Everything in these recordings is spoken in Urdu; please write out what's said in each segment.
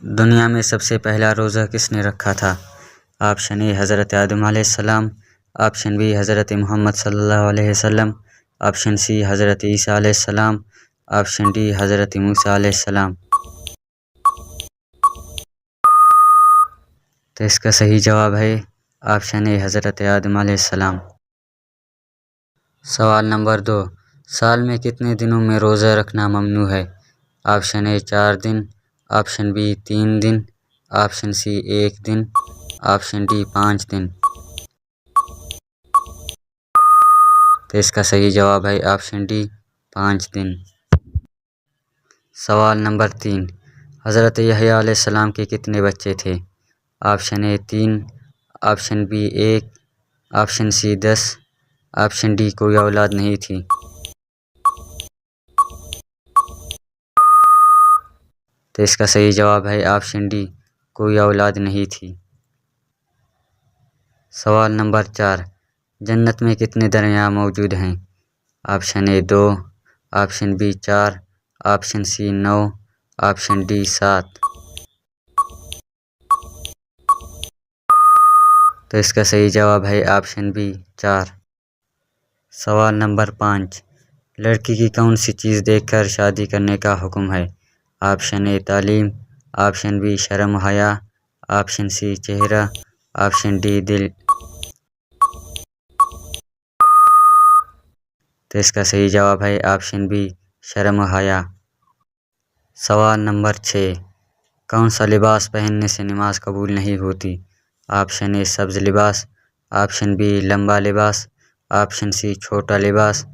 دنیا میں سب سے پہلا روزہ کس نے رکھا تھا؟ آپشن اے حضرت آدم علیہ السلام، آپشن بی حضرت محمد صلی اللہ علیہ وسلم، آپشن سی حضرت عیسیٰ علیہ السلام، آپشن ڈی حضرت موسیٰ علیہ السلام۔ تو اس کا صحیح جواب ہے آپشن اے حضرت آدم علیہ السلام۔ سوال نمبر 2، سال میں کتنے دنوں میں روزہ رکھنا ممنوع ہے؟ آپشن اے 4 دن، آپشن بی 3 دن، آپشن سی 1 دن، آپشن ڈی 5 دن۔ تو اس کا صحیح جواب ہے آپشن ڈی 5 دن۔ سوال نمبر 3، حضرت یحییٰ علیہ السلام کے کتنے بچے تھے؟ Option A 3، option B 1، option C 10، option D کوئی اولاد نہیں تھی۔ تو اس کا صحیح جواب ہے آپشن ڈی کوئی اولاد نہیں تھی۔ سوال نمبر 4، جنت میں کتنے دریا موجود ہیں؟ Option A 2، option B 4، option C 9، option D 7۔ تو اس کا صحیح جواب ہے آپشن بی 4۔ سوال نمبر 5، لڑکی کی کون سی چیز دیکھ کر شادی کرنے کا حکم ہے؟ آپشن اے تعلیم، آپشن بی شرم و حیا، آپشن سی چہرہ، آپشن ڈی دل۔ تو اس کا صحیح جواب ہے آپشن بی شرم و حیا۔ سوال نمبر 6، کون سا لباس پہننے سے نماز قبول نہیں ہوتی؟ آپشن اے سبز لباس، آپشن بی لمبا لباس، آپشن سی چھوٹا لباس،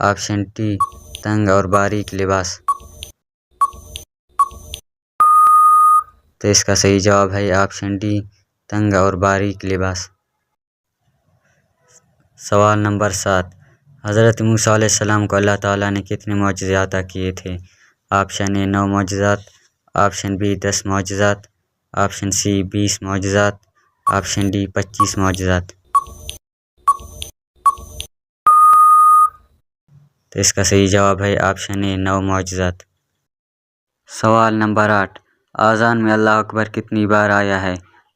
آپشن ڈی تنگ اور باریک لباس۔ تو اس کا صحیح جواب ہے آپشن ڈی تنگ اور باریک لباس۔ سوال نمبر 7، حضرت موسیٰ علیہ السلام کو اللہ تعالیٰ نے کتنے معجزے عطا کیے تھے؟ آپشن اے 9 معجزات، آپشن بی 10 معجزات، آپشن سی 20 معجزات، آپشن ڈی 25 معجزات۔ تو اس کا صحیح جواب ہے آپشن اے 9 معجزات۔ سوال نمبر 8، اذان میں اللہ اکبر کتنی بار آیا ہے؟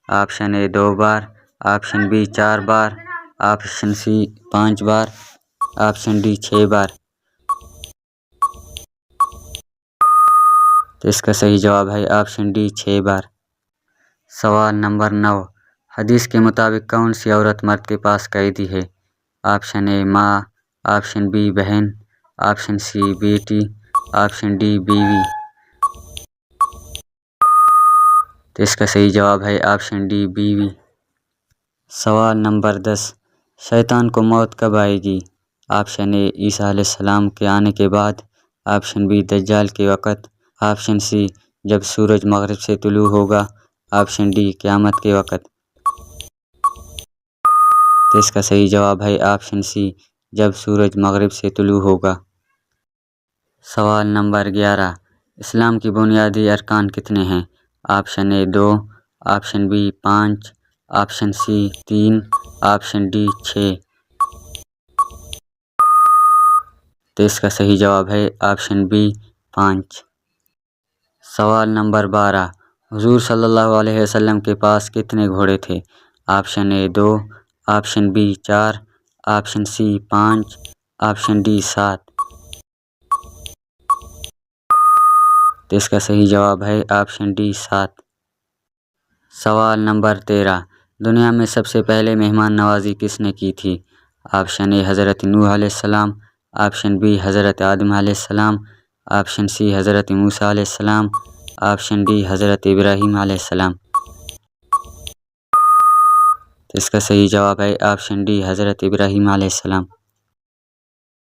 Option A 2 bar, option B 4 bar, option C 5 bar, option D 6 بار۔ تو اس کا صحیح جواب ہے آپشن ڈی 6 بار۔ سوال نمبر 9، حدیث کے مطابق کون سی عورت مرد کے پاس قیدی ہے؟ آپشن اے ماں، آپشن بی بہن، آپشن سی بیٹی، آپشن ڈی بیوی۔ تو اس کا صحیح جواب ہے آپشن ڈی بیوی۔ سوال نمبر 10، شیطان کو موت کب آئے گی؟ آپشن اے عیسیٰ علیہ السلام کے آنے کے بعد، آپشن بی دجال کے وقت، آپشن سی جب سورج مغرب سے طلوع ہوگا، آپشن ڈی قیامت کے وقت۔ تو اس کا صحیح جواب ہے آپشن سی جب سورج مغرب سے طلوع ہوگا۔ سوال نمبر 11، اسلام کی بنیادی ارکان کتنے ہیں؟ Option A 2، option B 5، option C 3، option D 6۔ تو اس کا صحیح جواب ہے آپشن بی 5۔ سوال نمبر 12، حضور صلی اللہ علیہ وسلم کے پاس کتنے گھوڑے تھے؟ Option A 2، option B 4، option C 5، option D 7۔ تو اس کا صحیح جواب ہے آپشن ڈی 7۔ سوال نمبر 13، دنیا میں سب سے پہلے مہمان نوازی کس نے کی تھی؟ آپشن اے حضرت نوح علیہ السلام، آپشن بی حضرت آدم علیہ السلام، آپشن سی حضرت موسیٰ علیہ السلام، آپشن ڈی حضرت ابراہیم علیہ السلام۔ تو اس کا صحیح جواب ہے آپشن ڈی حضرت ابراہیم علیہ السلام۔